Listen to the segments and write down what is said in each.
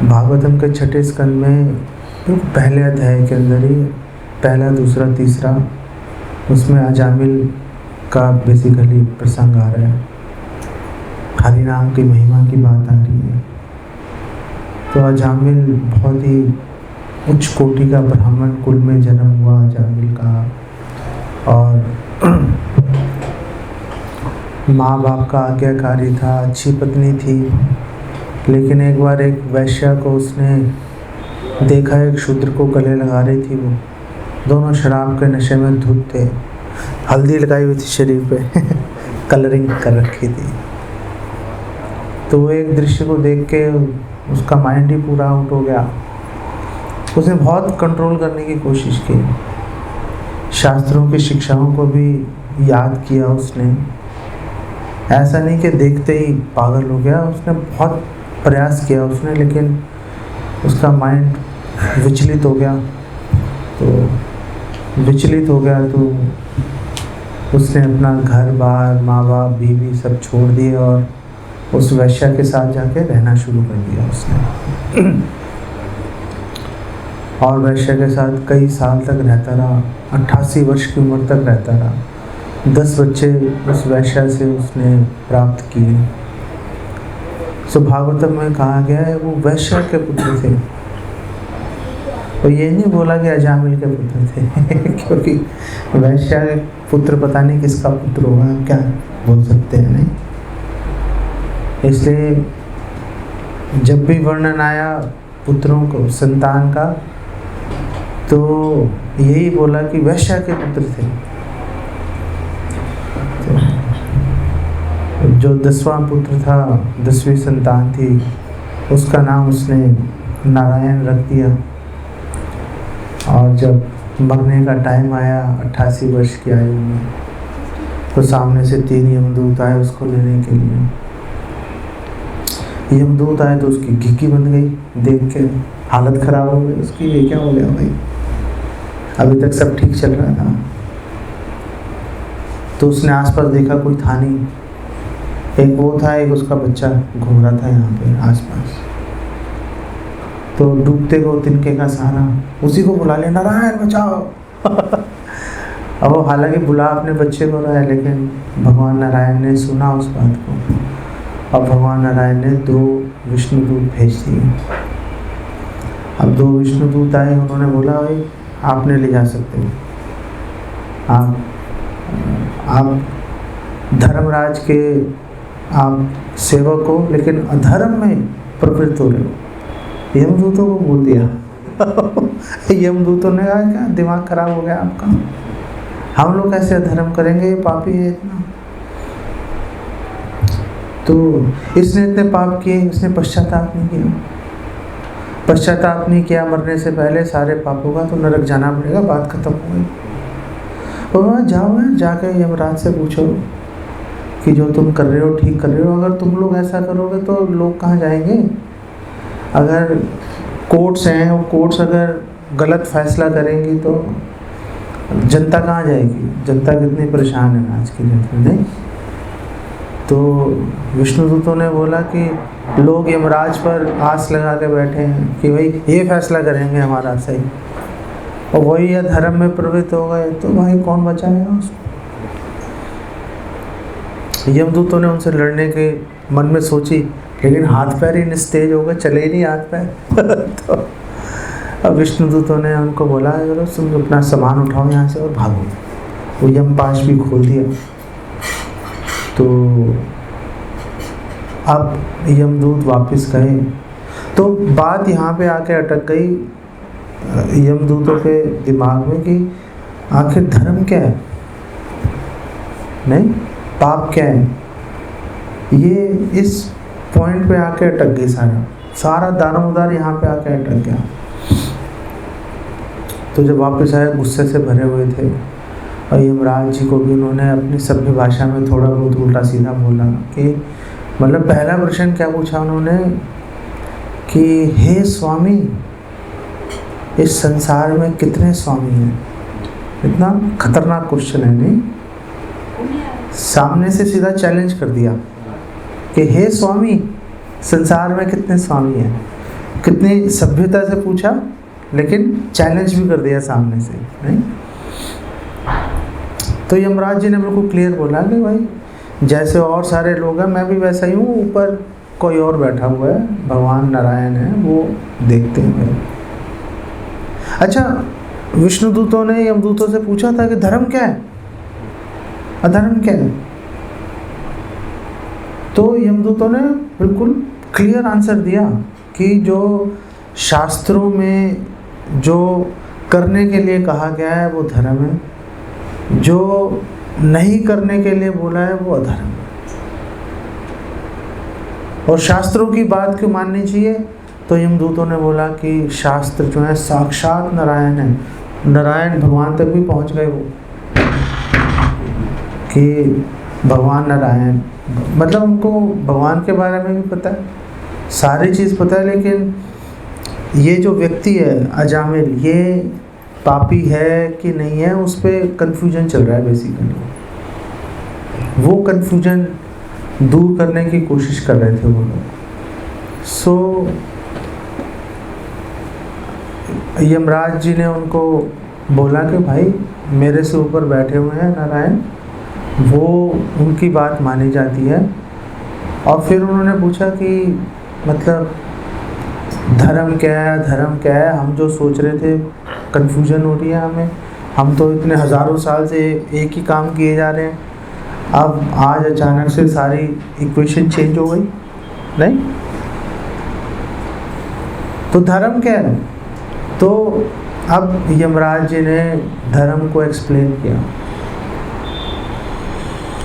भागवतम के छठे स्कंद में पहले अध्याय के अंदर ही पहला, दूसरा, तीसरा, उसमें अजामिल का बेसिकली प्रसंग आ रहा है। हरि नाम की महिमा की बात आ रही है। तो अजामिल बहुत ही उच्च कोटि का ब्राह्मण कुल में जन्म हुआ अजामिल का, और माँ बाप का आज्ञाकारी था, अच्छी पत्नी थी। लेकिन एक बार एक वैश्या को उसने देखा, एक शूद्र को गले लगा रही थी। वो दोनों शराब के नशे में धुत थे, हल्दी लगाई हुई थी शरीर पे कलरिंग कर रखी थी। तो वो एक दृश्य को देख के उसका माइंड ही पूरा आउट हो गया। उसने बहुत कंट्रोल करने की कोशिश की, शास्त्रों की शिक्षाओं को भी याद किया उसने। ऐसा नहीं कि देखते ही पागल हो गया, उसने बहुत प्रयास किया उसने, लेकिन उसका माइंड विचलित हो गया। तो उसने अपना घर बार, माँ बाप, बीवी सब छोड़ दिए और उस वैश्या के साथ जाके रहना शुरू कर दिया उसने। और वैश्या के साथ कई साल तक रहता रहा, 88 वर्ष की उम्र तक रहता रहा। 10 बच्चे उस वैश्या से उसने प्राप्त किए। सो भागवतम में कहा गया है वो वैश्या के पुत्र थे। और ये नहीं बोला कि अजामिल के पुत्र थे क्योंकि वैश्या के पुत्र पता नहीं किसका पुत्र होगा, क्या बोल सकते हैं, नहीं। इसलिए जब भी वर्णन आया पुत्रों को, संतान का, तो यही बोला कि वैश्या के पुत्र थे। तो जो 10वां पुत्र था, 10वीं संतान थी, उसका नाम उसने नारायण रख दिया। और जब मरने का टाइम आया 88 वर्ष की आयु में, तो सामने से 3 यमदूत आए उसको लेने के लिए। यमदूत आए तो उसकी घिकी बन गई, देख के हालत खराब हो गई उसकी। ये क्या हो गया भाई, अभी तक सब ठीक चल रहा था। तो उसने आसपास देखा, कोई था नहीं। एक वो था, एक उसका बच्चा घूम रहा था यहाँ पे आसपास। तो डूबते को तिनके का सहारा, उसी को बुला लिया, नारायण बचाओ अब वो हालांकि बुला अपने बच्चे को रहा है, लेकिन भगवान नारायण ने सुना उस बात को, और भगवान नारायण ने 2 विष्णुदूत भेज दिए। अब 2 विष्णुदूत आए, उन्होंने बोला भाई आपने ले जा सकते हो, आप धर्मराज के आप सेवक हो, लेकिन अधर्म में प्रवृत्त हो रहे हो। यमदूतों को बोल दिया यमदूतों ने कहा क्या दिमाग खराब हो गया आपका, हम लोग कैसे अधर्म करेंगे, ये पापी है इतना। तो इसने इतने पाप किए, इसने पश्चाताप नहीं किया। पश्चाताप नहीं किया मरने से पहले सारे पापों का, तो नरक जाना पड़ेगा, बात खत्म हो गई। और जाओ यार, जाके यमराज से पूछो कि जो तुम कर रहे हो ठीक कर रहे हो। अगर तुम लोग ऐसा करोगे तो लोग कहाँ जाएंगे। अगर कोर्ट्स हैं, वो कोर्ट्स अगर गलत फैसला करेंगी तो जनता कहाँ जाएगी। जनता कितनी परेशान है आज की जनता, नहीं। तो विष्णुदूतों ने बोला कि लोग यमराज पर आस लगा के बैठे हैं कि भाई ये फैसला करेंगे हमारा सही, और वही या धर्म में प्रवृत्त हो गए तो भाई कौन बचाएगा उसको। यमदूतों ने उनसे लड़ने के मन में सोची, लेकिन हाथ पैर ही निस्तेज हो गए, चले ही नहीं हाथ पैर तो अब विष्णुदूतों ने उनको बोला चलो तुम अपना सामान उठाओ यहाँ से और भागो। वो यमपाश भी खोल दिया। तो अब यमदूत वापस गए। तो बात यहाँ पे आके अटक गई यमदूतों के दिमाग में कि आखिर धर्म क्या है, नहीं पाप क्या है। ये इस पॉइंट पे आके अटक गई, सारा दारोमदार यहाँ पे आके अटक गया। तो जब वापस आए गुस्से से भरे हुए थे, और यमराज जी को भी उन्होंने अपनी सभ्य भाषा में थोड़ा बहुत उल्टा सीधा बोला कि मतलब पहला प्रश्न क्या पूछा उन्होंने कि हे स्वामी, इस संसार में कितने स्वामी हैं। इतना खतरनाक क्वेश्चन है, नहीं। सामने से सीधा चैलेंज कर दिया कि हे स्वामी, संसार में कितने स्वामी हैं। कितनी सभ्यता से पूछा, लेकिन चैलेंज भी कर दिया सामने से, नहीं? तो यमराज जी ने बिल्कुल क्लियर बोला कि भाई जैसे और सारे लोग हैं, मैं भी वैसा ही हूँ, ऊपर कोई और बैठा हुआ है, भगवान नारायण है, वो देखते हैं। अच्छा, विष्णुदूतों ने यमदूतों से पूछा था कि धर्म क्या है, अधर्म क्या है? तो यमदूतों ने बिल्कुल क्लियर आंसर दिया कि जो शास्त्रों में जो करने के लिए कहा गया है वो धर्म है, जो नहीं करने के लिए बोला है वो अधर्म है। और शास्त्रों की बात क्यों माननी चाहिए? तो यमदूतों ने बोला कि शास्त्र जो है साक्षात नारायण है, नारायण भगवान तक भी पहुंच गए वो, कि भगवान नारायण, मतलब उनको भगवान के बारे में भी पता है, सारी चीज़ पता है, लेकिन ये जो व्यक्ति है अजामिल, ये पापी है कि नहीं है, उस पर कन्फ्यूजन चल रहा है बेसिकली। वो कन्फ्यूजन दूर करने की कोशिश कर रहे थे वो लोग। सो यमराज जी ने उनको बोला कि भाई मेरे से ऊपर बैठे हुए हैं नारायण, वो उनकी बात मानी जाती है। और फिर उन्होंने पूछा कि मतलब धर्म क्या है, धर्म क्या है? हम जो सोच रहे थे, कन्फ्यूजन हो रही है हमें, हम तो इतने हज़ारों साल से एक ही काम किए जा रहे हैं, अब आज अचानक से सारी इक्वेशन चेंज हो गई, नहीं? तो धर्म क्या है? तो अब यमराज जी ने धर्म को एक्सप्लेन किया।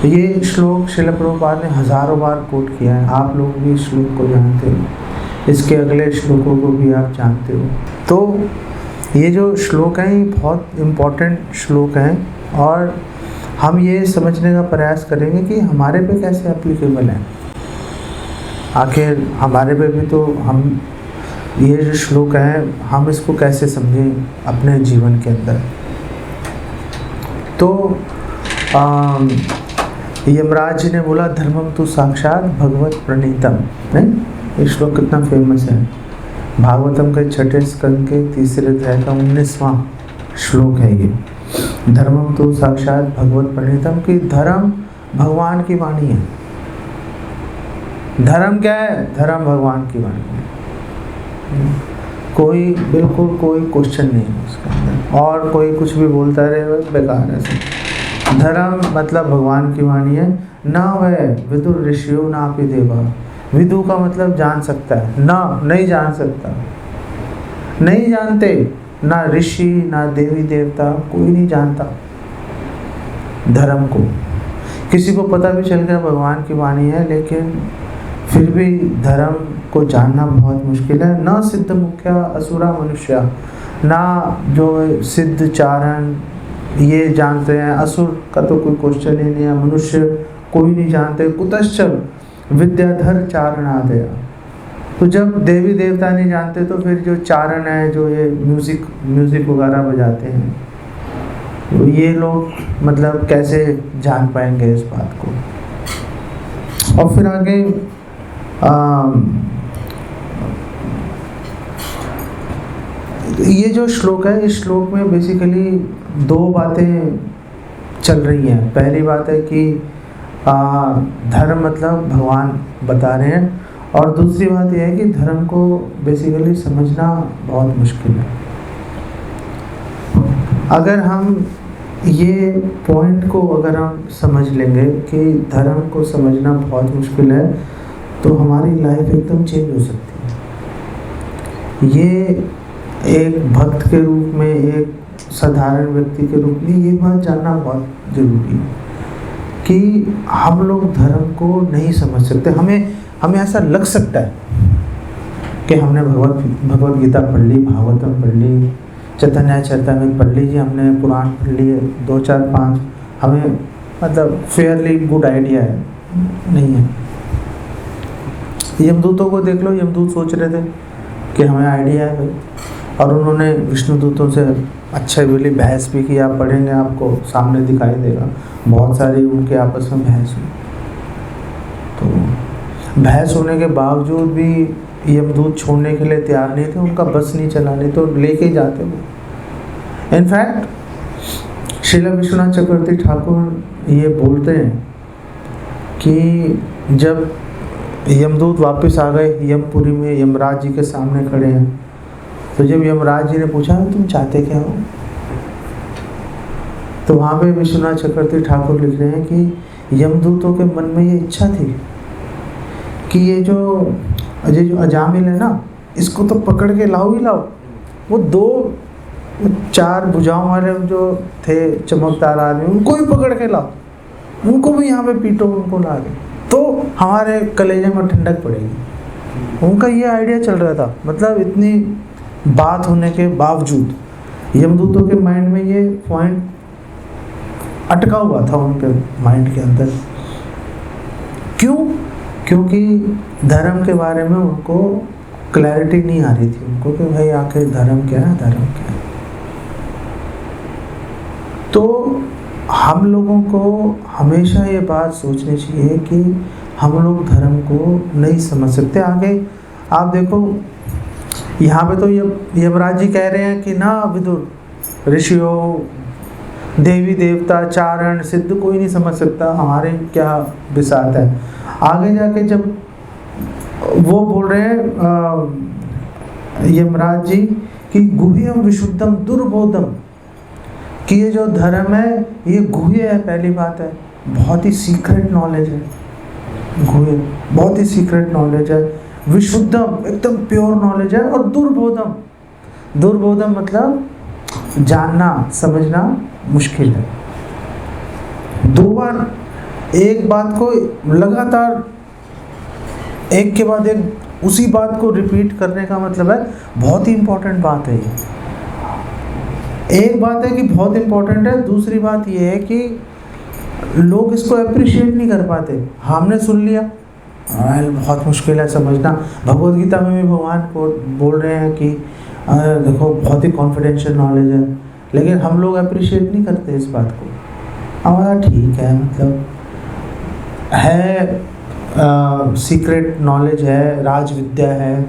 ये श्लोक श्रील प्रभुपाद ने हज़ारों बार कोट किया है, आप लोग भी इस श्लोक को जानते हो, इसके अगले श्लोकों को भी आप जानते हो। तो ये जो श्लोक हैं ये बहुत इम्पोर्टेंट श्लोक हैं, और हम ये समझने का प्रयास करेंगे कि हमारे पे कैसे एप्लीकेबल है। आखिर हमारे पे भी तो हम ये जो श्लोक हैं हम इसको कैसे समझें अपने जीवन के अंदर। तो यमराज जी ने बोला धर्मम तो साक्षात भगवत प्रणीतम, नहीं? ये श्लोक कितना फेमस है, भागवतम के 6ठे स्कंद के 3रे अध्याय का 19वां श्लोक है ये। धर्मम तो साक्षात भगवत प्रणीतम, कि धर्म भगवान की वाणी है। धर्म क्या है? धर्म भगवान की वाणी है, कोई बिल्कुल कोई क्वेश्चन नहीं है उसके अंदर, और कोई कुछ भी बोलता रहे बेकार है। धर्म मतलब भगवान की वाणी है। ना वह विदुर ऋषियों ना अपि देवा, विदु का मतलब जान सकता है, ना नहीं जान सकता, नहीं जानते, ना ऋषि ना देवी देवता, कोई नहीं जानता धर्म को। किसी को पता भी चल गया भगवान की वाणी है, लेकिन फिर भी धर्म को जानना बहुत मुश्किल है। ना सिद्ध मुख्या असुरा मनुष्य, ना जो सिद्ध चारण ये जानते हैं, असुर का तो कोई क्वेश्चन ही नहीं है, मनुष्य कोई नहीं जानते। कुतश्च विद्याधर चारणादय, तो जब देवी देवता नहीं जानते तो फिर जो चारण है, जो ये म्यूजिक वगैरह बजाते हैं, तो ये लोग मतलब कैसे जान पाएंगे इस बात को। और फिर आगे ये जो श्लोक है, इस श्लोक में बेसिकली दो बातें चल रही हैं। पहली बात है कि धर्म मतलब भगवान बता रहे हैं, और दूसरी बात यह है कि धर्म को बेसिकली समझना बहुत मुश्किल है। अगर हम ये पॉइंट को अगर हम समझ लेंगे कि धर्म को समझना बहुत मुश्किल है, तो हमारी लाइफ एकदम चेंज हो सकती है। ये एक भक्त के रूप में, एक साधारण व्यक्ति के रूप में ये बात जानना बहुत ज़रूरी है कि हम लोग धर्म को नहीं समझ सकते। हमें ऐसा लग सकता है कि हमने भगवत गीता पढ़ ली, भागवतम पढ़ ली, चैतन्य चरितामृत पढ़ लीजिए, हमने पुराण पढ़ लिए 2, 4, 5, हमें मतलब फेयरली गुड आइडिया है। नहीं है। यमदूतों को देख लो, यमदूत सोच रहे थे कि हमें आइडिया है भाई, और उन्होंने विष्णुदूतों से अच्छा बोली बहस भी की। आप पढ़ेंगे आपको सामने दिखाई देगा, बहुत सारी उनके आपस में बहस हुई। तो बहस होने के बावजूद भी यमदूत छोड़ने के लिए तैयार नहीं थे, उनका बस नहीं चला, नहीं तो लेके ही जाते वो। इनफैक्ट श्रील विश्वनाथ चक्रवर्ती ठाकुर ये बोलते हैं कि जब यमदूत वापस आ गए यमपुरी में, यमराज जी के सामने खड़े हैं, तो जब यमराज जी ने पूछा तुम चाहते क्या हो, तो वहाँ पे विश्वनाथ चक्रवर्ती ठाकुर लिख रहे हैं कि यमदूतों के मन में ये इच्छा थी कि ये जो अजामिल है ना, इसको तो पकड़ के लाओ ही लाओ। वो 4 भुजाओं वाले जो थे चमकदार आदमी, उनको भी पकड़ के लाओ, उनको भी यहाँ पे पीटो, उनको ला दो, तो हमारे कलेजे में ठंडक पड़ेगी। उनका ये आइडिया चल रहा था। मतलब इतनी बात होने के बावजूद यमदूतों के माइंड में ये पॉइंट अटका हुआ था, उनके माइंड के अंदर। क्यों? क्योंकि धर्म के बारे में उनको क्लैरिटी नहीं आ रही थी उनको कि भाई आखिर धर्म क्या है, धर्म क्या है। तो हम लोगों को हमेशा ये बात सोचनी चाहिए कि हम लोग धर्म को नहीं समझ सकते। आगे आप देखो, यहाँ पे तो यमराज जी कह रहे हैं कि ना विदुर, ऋषियों, देवी देवता, चारण सिद्ध कोई नहीं समझ सकता, हमारे क्या बिसात है। आगे जाके जब वो बोल रहे हैं यमराज जी कि गुह्यम विशुद्धम दुर्बोधम, कि ये जो धर्म है ये गुह्य है, पहली बात है, बहुत ही सीक्रेट नॉलेज है, गुह्य बहुत ही सीक्रेट नॉलेज है, विशुद्धम एकदम प्योर नॉलेज है, और दुर्बोधम, दुर्बोधम मतलब जानना समझना मुश्किल है। 2 बार एक बात को लगातार एक के बाद एक उसी बात को रिपीट करने का मतलब है बहुत ही इंपॉर्टेंट बात है ये। एक बात है कि बहुत इंपॉर्टेंट है, दूसरी बात ये है कि लोग इसको अप्रिशिएट नहीं कर पाते। हमने सुन लिया, बहुत मुश्किल है समझना। भगवद गीता में भी भगवान को बोल रहे हैं कि देखो बहुत ही कॉन्फिडेंशियल नॉलेज है, लेकिन हम लोग अप्रिशिएट नहीं करते इस बात को। हमारा ठीक है, मतलब है, सीक्रेट नॉलेज है, राजविद्या है,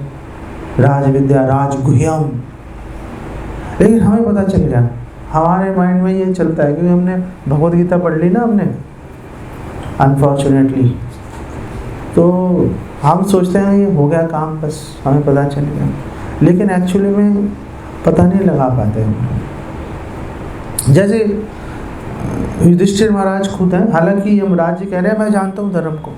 राजविद्या राजगुह्यम, लेकिन हमें पता चल गया, हमारे माइंड में ये चलता है क्योंकि हमने भगवद गीता पढ़ ली ना हमने, अनफॉर्चुनेटली, तो हम सोचते हैं ये हो गया काम, बस हमें पता चल गया, लेकिन एक्चुअली में पता नहीं लगा पाते हम। जैसे युधिष्ठिर महाराज खुद हैं, हालांकि यमराज जी कह रहे हैं मैं जानता हूँ धर्म को।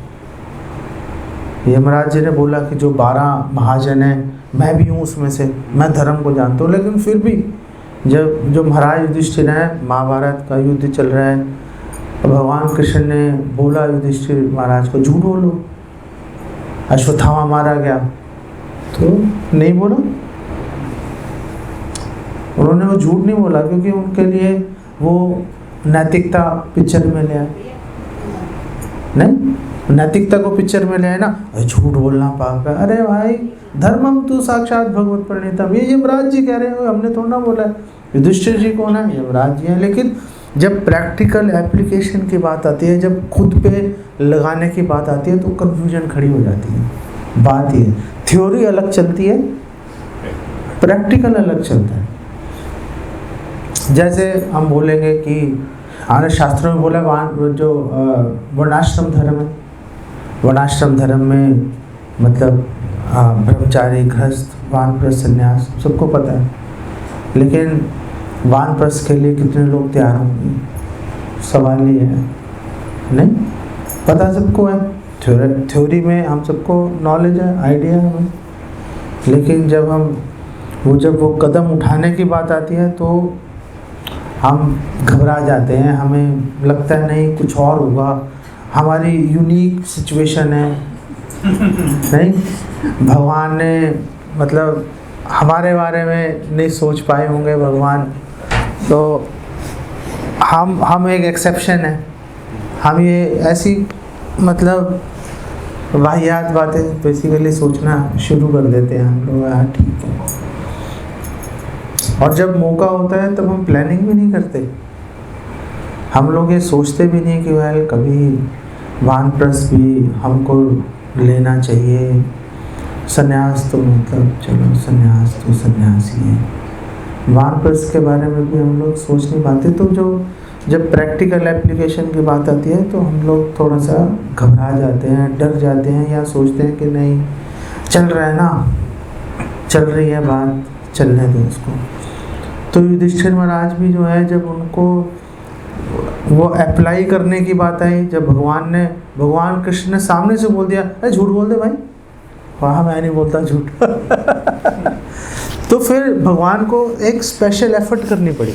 यमराज जी ने बोला कि जो 12 महाजन हैं मैं भी हूँ उसमें से, मैं धर्म को जानता हूँ, लेकिन फिर भी जब जो महाराज युधिष्ठिर हैं, महाभारत का युद्ध चल रहा है, भगवान कृष्ण ने बोला युधिष्ठिर महाराज को झूठ बोलो, अश्वत्थामा मारा गया, तो नहीं बोला, उन्होंने वो झूठ नहीं बोला क्योंकि उनके लिए वो नैतिकता पिक्चर में ले आए, नहीं नैतिकता को पिक्चर में ले आए ना, झूठ बोलना पाप है। अरे भाई धर्मम तो साक्षात भगवत प्रणीतम, ये यमराज जी कह रहे हैं, हमने थोड़ा ना बोला। युधिष्ठिर जी कौन है? यमराज जी हैं। लेकिन जब प्रैक्टिकल एप्लीकेशन की बात आती है, जब खुद पे लगाने की बात आती है, तो कन्फ्यूजन खड़ी हो जाती है। बात ये थ्योरी अलग चलती है, प्रैक्टिकल अलग चलता है। जैसे हम बोलेंगे कि हमारे शास्त्रों में बोला जो वर्णाश्रम धर्म है, वर्णाश्रम धर्म में मतलब ब्रह्मचारी, गृहस्थ, वानप्रस्थ, सन्यास सबको पता है, लेकिन वानप्रस्थ के लिए कितने लोग तैयार होंगे, सवाल ये है। नहीं पता सबको है, थ्योरी में हम सबको नॉलेज है, आइडिया है हमें, लेकिन जब वो कदम उठाने की बात आती है तो हम घबरा जाते हैं, हमें लगता है नहीं कुछ और होगा, हमारी यूनिक सिचुएशन है, नहीं भगवान ने मतलब हमारे बारे में नहीं सोच पाए होंगे भगवान, तो हम एक एक्सेप्शन है, हम ये ऐसी मतलब वाहियात बातें बेसिकली सोचना शुरू कर देते हैं हम लोग, यार ठीक है। और जब मौका होता है तब हम प्लानिंग भी नहीं करते, हम लोग ये सोचते भी नहीं कि वेल कभी वानप्रस्थ भी हमको लेना चाहिए, संन्यास तो मतलब चलो संन्यास तो सन्यासी है, वानप्रस्थ के बारे में भी हम लोग सोच नहीं पाते। तो जब प्रैक्टिकल एप्लीकेशन की बात आती है तो हम लोग थोड़ा सा घबरा जाते हैं, डर जाते हैं, या सोचते हैं कि नहीं चल रहा है ना, चल रही है बात, चलने दो उसको। तो युधिष्ठिर महाराज भी जो है, जब उनको वो अप्लाई करने की बात आई, जब भगवान कृष्ण ने सामने से बोल दिया, अरे झूठ बोल दे भाई, वहाँ मैं नहीं बोलता झूठ तो फिर भगवान को एक स्पेशल एफर्ट करनी पड़ी,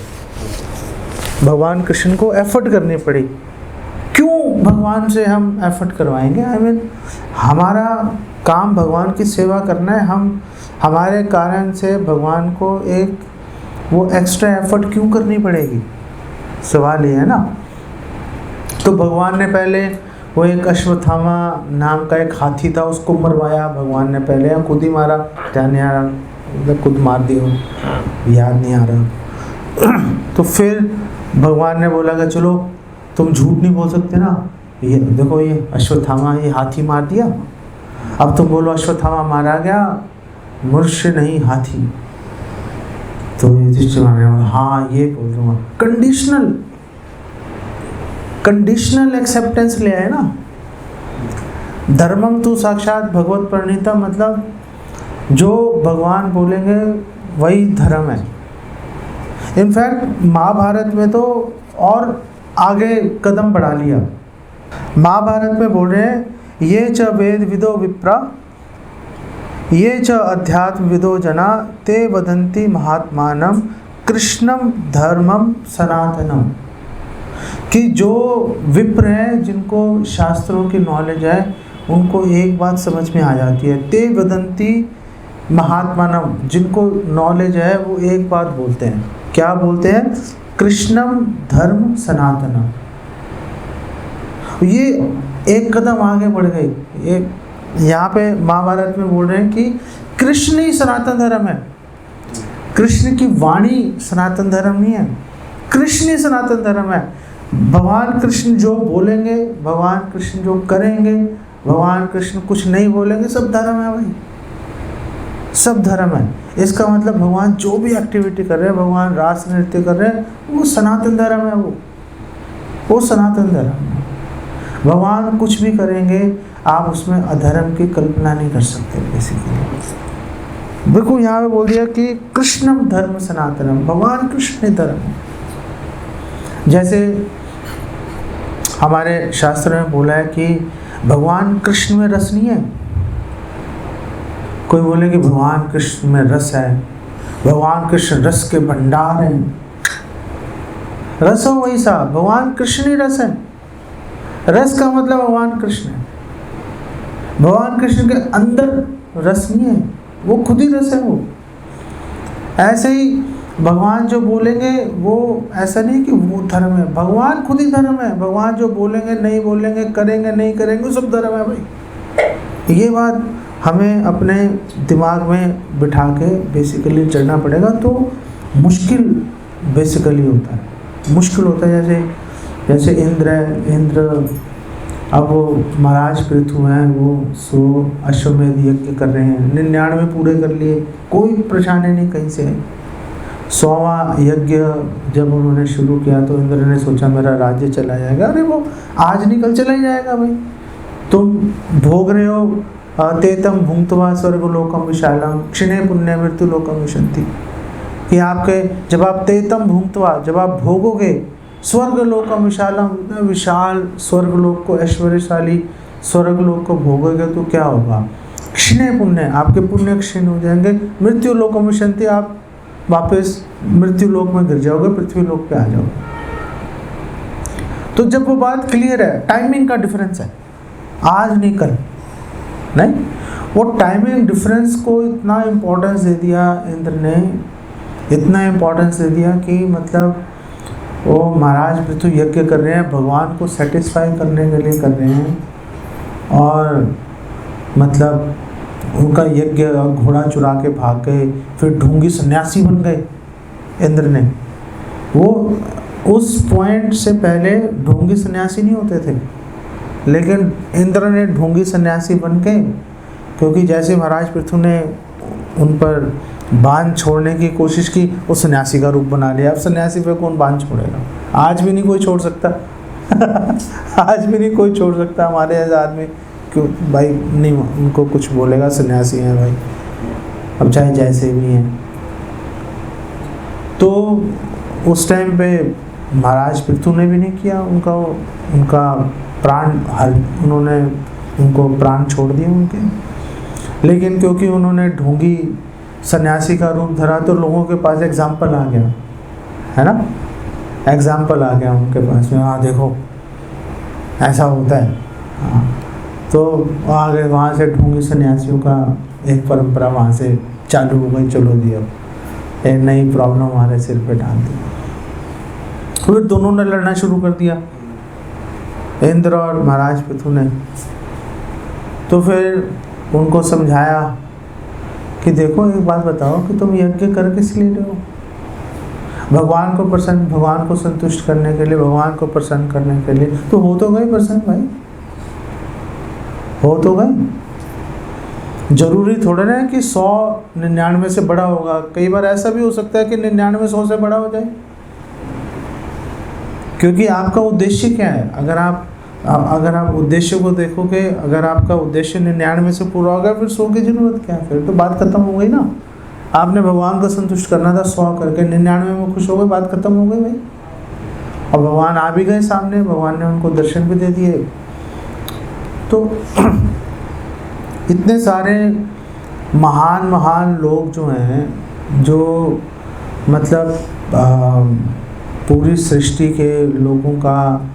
भगवान कृष्ण को एफर्ट करनी पड़ी। क्यों भगवान से हम एफर्ट करवाएंगे? आई मीन हमारा काम भगवान की सेवा करना है, हम हमारे कारण से भगवान को एक वो एक्स्ट्रा एफर्ट क्यों करनी पड़ेगी? सवाल ये है ना। तो भगवान ने पहले वो एक अश्वत्थामा नाम का एक हाथी था, उसको मरवाया भगवान ने पहले, या खुद ही मारा, ध्यान नहीं आ रहा, मतलब खुद मार दिया, याद नहीं आ रहा तो फिर भगवान ने बोला कि चलो तुम झूठ नहीं बोल सकते ना, ये देखो ये अश्वत्थामा, ये हाथी मार दिया, अब तुम बोलो अश्वत्थामा मारा गया, मनुष्य नहीं हाथी। तो युधिष्ठिर ने बोला हाँ ये बोल दूंगा। कंडीशनल एक्सेप्टेंस ले आए ना। धर्मम तो साक्षात भगवत प्रणीता, मतलब जो भगवान बोलेंगे वही धर्म है। इनफैक्ट महाभारत में तो और आगे कदम बढ़ा लिया। महाभारत में बोल रहे हैं, ये च वेद विदो विप्रा, ये च अध्यात्म विदो जना, ते वदन्ति महात्मानम कृष्णम धर्मम सनातनम। कि जो विप्र हैं, जिनको शास्त्रों की नॉलेज है, उनको एक बात समझ में आ जाती है। ते वदन्ति महात्मानम, जिनको नॉलेज है वो एक बात बोलते हैं। क्या बोलते हैं? कृष्णम धर्म सनातनम। ये एक कदम आगे बढ़ गई। एक यहाँ पे महाभारत में बोल रहे हैं कि कृष्ण ही सनातन धर्म है। कृष्ण की वाणी सनातन धर्म नहीं है, कृष्ण ही सनातन धर्म है। भगवान कृष्ण जो बोलेंगे, भगवान कृष्ण जो करेंगे, भगवान कृष्ण कुछ नहीं बोलेंगे, सब धर्म है भाई, सब धर्म है। इसका मतलब भगवान जो भी एक्टिविटी कर रहे हैं, भगवान रास नृत्य कर रहे हैं, वो सनातन धर्म है, वो सनातन धर्म है। भगवान कुछ भी करेंगे, आप उसमें अधर्म की कल्पना नहीं कर सकते बेसिकली। देखो यहाँ पे बोल दिया कि कृष्णम धर्म सनातनम, भगवान कृष्ण धर्म है। जैसे हमारे शास्त्र में बोला है कि भगवान कृष्ण में रस नहीं है। कोई बोले कि भगवान कृष्ण में रस है, भगवान कृष्ण रस के भंडार हैं। रस हो वही सा, भगवान कृष्ण ही रस है। रस का मतलब भगवान कृष्ण है। भगवान कृष्ण के अंदर रस नहीं है, वो खुद ही रस है। वो ऐसे ही भगवान जो बोलेंगे वो ऐसा नहीं कि वो धर्म है, भगवान खुद ही धर्म है। भगवान जो बोलेंगे, नहीं बोलेंगे, करेंगे, नहीं करेंगे, सब धर्म है भाई। ये बात हमें अपने दिमाग में बिठा के बेसिकली चलना पड़ेगा। तो मुश्किल बेसिकली होता है, मुश्किल होता है। जैसे इंद्र है, इंद्र अब वो महाराज पृथु हैं, वो 100 अश्वमेध यज्ञ कर रहे हैं, 99 पूरे कर लिए, कोई परेशानी नहीं कहीं से। 100वां यज्ञ जब उन्होंने शुरू किया तो इंद्र ने सोचा मेरा राज्य चला जाएगा। अरे वो आज नहीं कल चला ही जाएगा भाई। तुम भोग रहे हो तेतम भुंक्त्वा स्वर्गलोकम विशालम क्षिणे पुण्य मृत्यु लोकम विशंति, कि आपके जब आप तेतम भुंक्त्वा, जब आप भोगोगे स्वर्गलोकम विशालम, विशाल स्वर्गलोक को, ऐश्वर्यशाली स्वर्गलोक को भोगोगे तो क्या होगा? क्षीणे पुण्य, आपके पुण्य क्षीण हो जाएंगे। मृत्यु लोकम विशंति, आप वापस मृत्यु लोक में गिर जाओगे, पृथ्वी लोक पे आ जाओगे। तो जब वो बात क्लियर है, टाइमिंग का डिफरेंस है, आज नहीं कल नहीं, वो टाइमिंग डिफरेंस को इतना इम्पोर्टेंस दे दिया इंद्र ने, इतना इम्पोर्टेंस दे दिया कि मतलब वो महाराज पृथु यज्ञ कर रहे हैं, भगवान को सेटिस्फाई करने के लिए कर रहे हैं। और मतलब उनका यज्ञ, घोड़ा चुरा के भाग गए, फिर ढोंगी सन्यासी बन गए इंद्र ने। वो उस पॉइंट से पहले ढोंगी सन्यासी नहीं होते थे, लेकिन इंद्र ने ढोंगी सन्यासी बन के क्योंकि जैसे महाराज पृथु ने उन पर बांध छोड़ने की कोशिश की, वो सन्यासी का रूप बना लिया। अब सन्यासी पे कौन बांध छोड़ेगा? आज भी नहीं कोई छोड़ सकता। आज भी नहीं कोई छोड़ सकता हमारे ऐसे आदमी। क्यों भाई? नहीं, उनको कुछ बोलेगा, सन्यासी हैं भाई, अब चाहे जैसे भी हैं। तो उस टाइम पे महाराज पृथु ने भी नहीं किया, उनका प्राण उन्होंने उनको प्राण छोड़ दिए उनके। लेकिन क्योंकि उन्होंने ढोंगी सन्यासी का रूप धरा तो लोगों के पास एग्जाम्पल आ गया, है ना, एग्जाम्पल आ गया उनके पास में, हाँ देखो ऐसा होता है। हाँ, तो आगे वहाँ से ढोंगी सन्यासियों का एक परंपरा वहाँ से चालू हो गई। चलो जी, अब एक नई प्रॉब्लम हमारे सिर पे डाल दी। फिर दोनों ने लड़ना शुरू कर दिया, इंद्र और महाराज पृथु ने। तो फिर उनको समझाया कि देखो एक बात बताओ कि तुम यज्ञ कर किस लिए रहे हो? भगवान को संतुष्ट करने के लिए, भगवान को प्रसन्न करने के लिए। तो हो तो गए प्रसन्न भाई, हो तो गए। जरूरी थोड़ा ना है कि 100 99 से बड़ा होगा। कई बार ऐसा भी हो सकता है कि 99 100 से बड़ा हो जाए, क्योंकि आपका उद्देश्य क्या है। अगर आप उद्देश्य को देखोगे, अगर आपका उद्देश्य 99 से पूरा होगा, फिर 100 की जरूरत क्या है? फिर तो बात खत्म हो गई ना। आपने भगवान को संतुष्ट करना था, 100 करके 99 में खुश हो गए, बात खत्म हो गई भाई। और भगवान आ भी गए सामने, भगवान ने उनको दर्शन भी दे दिए। तो इतने सारे महान लोग जो हैं, जो मतलब पूरी सृष्टि के लोगों का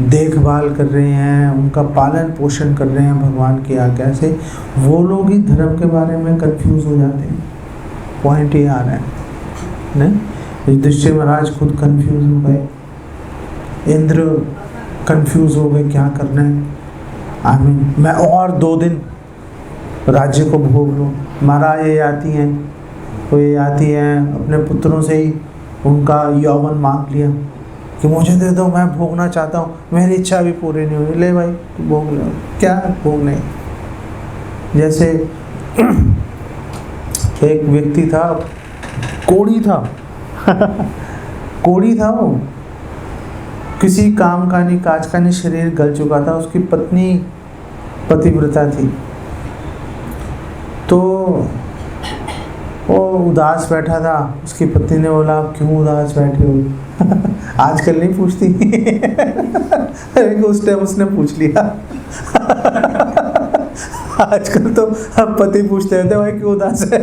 देखभाल कर रहे हैं, उनका पालन पोषण कर रहे हैं भगवान की आज्ञा से, वो लोग ही धर्म के बारे में कंफ्यूज हो जाते हैं। पॉइंट ये आ रहा है नहीं? युधिष्ठिर महाराज खुद कंफ्यूज हो गए, इंद्र कंफ्यूज हो गए, क्या करना है। मैं और 2 दिन राज्य को भोग लूँ। महाराज ये आती हैं अपने पुत्रों से ही उनका यौवन मांग लिया कि मुझे दे दो, मैं भोगना चाहता हूँ, मेरी इच्छा भी पूरी नहीं हुई। ले भाई तू भोग ले। क्या भोग नहीं? जैसे एक व्यक्ति था, कोढ़ी था कोढ़ी था वो, किसी काम का नहीं काज का नहीं, शरीर गल चुका था। उसकी पत्नी पतिव्रता थी, तो वो उदास बैठा था। उसकी पत्नी ने बोला, क्यों उदास बैठे हो? आजकल नहीं पूछती। उस टाइम उसने पूछ लिया। आजकल तो अब पति पूछते रहते, भाई क्यों उदास है?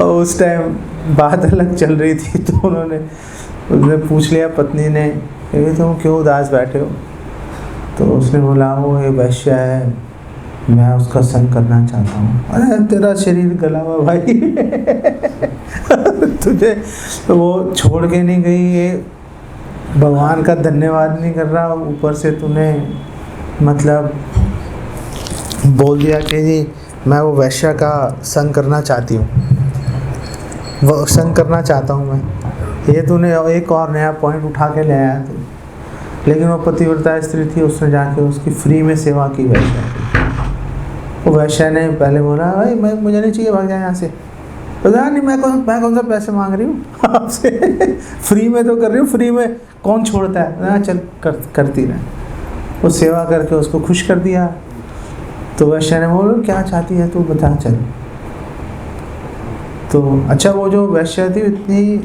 उस टाइम बात अलग चल रही थी, तो उसने पूछ लिया पत्नी ने, तुम क्यों उदास बैठे हो? तो उसने बोला, वो ये वैश्य है, मैं उसका संग करना चाहता हूँ। अरे तेरा शरीर गला हुआ भाई। तुझे वो छोड़ के नहीं गई, ये भगवान का धन्यवाद नहीं कर रहा, ऊपर से तूने मतलब बोल दिया कि जी मैं वो वैश्य का संग करना चाहती हूँ, वो संग करना चाहता हूँ मैं। ये तूने एक और नया पॉइंट उठा के ले आया तू। लेकिन वो पतिव्रता स्त्री थी, उसने जाके उसकी फ्री में सेवा की वैश्य की। वो वैश्य ने पहले बोला, भाई मुझे नहीं चाहिए, भाग जाए यहाँ से। पता नहीं मैं कौन सा पैसे मांग रही हूँ आपसे। फ्री में तो कर रही हूँ, फ्री में कौन छोड़ता है ना, चल करती रहे। वो सेवा करके उसको खुश कर दिया। तो वैश्य ने बोला, क्या चाहती है तू बता चल। तो अच्छा, वो जो वैश्य थी इतनी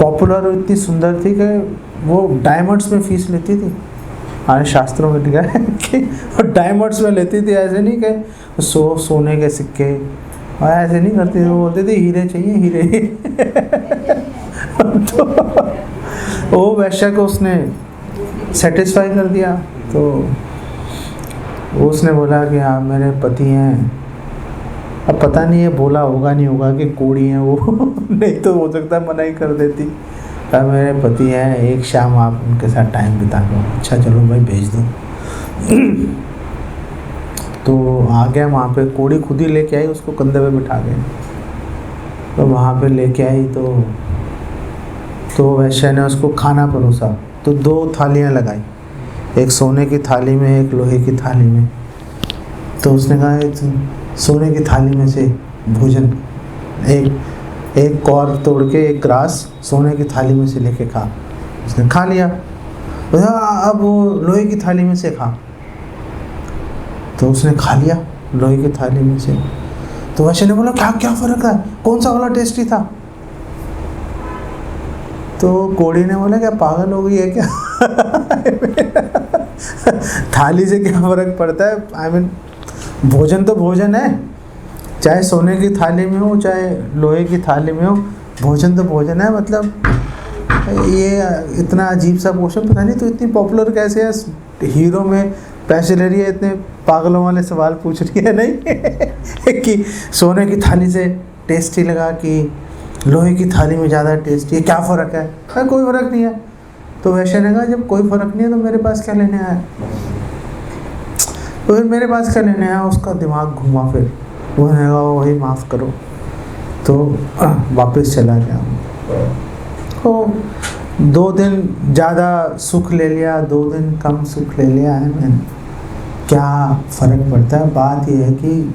पॉपुलर और इतनी सुंदर थी कि वो डायमंड्स में फीस लेती थी। हमारे शास्त्रों में लिखा है कि डायमंड्स में लेती थी, ऐसे नहीं कि सोने के सिक्के, और ऐसे नहीं करती थी। वो बोलते थे हीरे चाहिए, हीरे। तो वो वैश्य को उसने सेटिस्फाई कर दिया। तो उसने बोला कि हाँ मेरे पति हैं। अब पता नहीं है बोला होगा नहीं होगा कि कोढ़ी हैं वो। नहीं तो हो सकता है मना ही कर देती। अब मेरे पति हैं, एक शाम आप उनके साथ टाइम बिता लो। अच्छा चलो भाई भेज दो। तो आ गया वहाँ पे, कोढ़ी खुद ही लेके आई, उसको कंधे पे बिठा के। तो वहाँ पे लेके आई तो वैश्य ने उसको खाना परोसा। तो 2 थालियाँ लगाई, एक सोने की थाली में, एक लोहे की थाली में। तो उसने कहा सोने की थाली में से भोजन, एक कौर तोड़ के एक ग्रास सोने की थाली में से लेके खा। उसने खा लिया। अब वो लोहे की थाली में से खा। तो उसने खा लिया लोहे की थाली में से। तो वैश्य ने बोला क्या क्या फर्क है, कौन सा वाला टेस्टी था? तो कोड़ी ने बोला क्या पागल हो गई है क्या? थाली से क्या फर्क पड़ता है? आई मीन भोजन तो भोजन है, चाहे सोने की थाली में हो चाहे लोहे की थाली में हो, भोजन तो भोजन है। मतलब ये इतना अजीब सा क्वेश्चन, पता नहीं तो इतनी पॉपुलर कैसे है, हीरो में पैसे ले रही है, इतने पागलों वाले सवाल पूछ रही है नहीं कि सोने की थाली से टेस्टी लगा कि लोहे की थाली में ज़्यादा टेस्टी है, क्या फ़र्क है? कोई फ़र्क नहीं है। तो वैश्य ने कहा जब कोई फ़र्क नहीं है तो मेरे पास क्या लेने आया? तो फिर मेरे पास क्या लेने आया? उसका दिमाग घुमा। फिर उन्होंने कहा वही माफ़ करो। तो वापस चला गया। तो 2 दिन ज़्यादा सुख ले लिया, 2 दिन कम सुख ले लिया है, मैंने क्या फ़र्क पड़ता है? बात यह है कि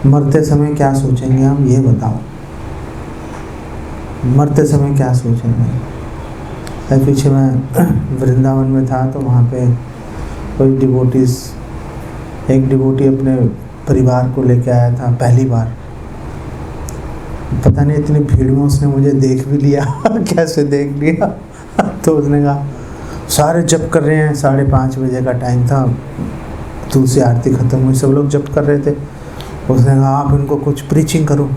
मरते समय क्या सोचेंगे हम, ये बताओ। मरते समय क्या सोचेंगे? पीछे मैं वृंदावन में था तो वहाँ पे कोई एक डिवोटी अपने परिवार को लेके आया था पहली बार। पता नहीं इतनी भीड़ में उसने मुझे देख भी लिया कैसे देख लिया। तो उसने कहा सारे जप कर रहे हैं, 5:30 बजे का टाइम था, तुलसी आरती ख़त्म हुई, सब लोग जप कर रहे थे। उसने कहा आप इनको कुछ प्रीचिंग करो।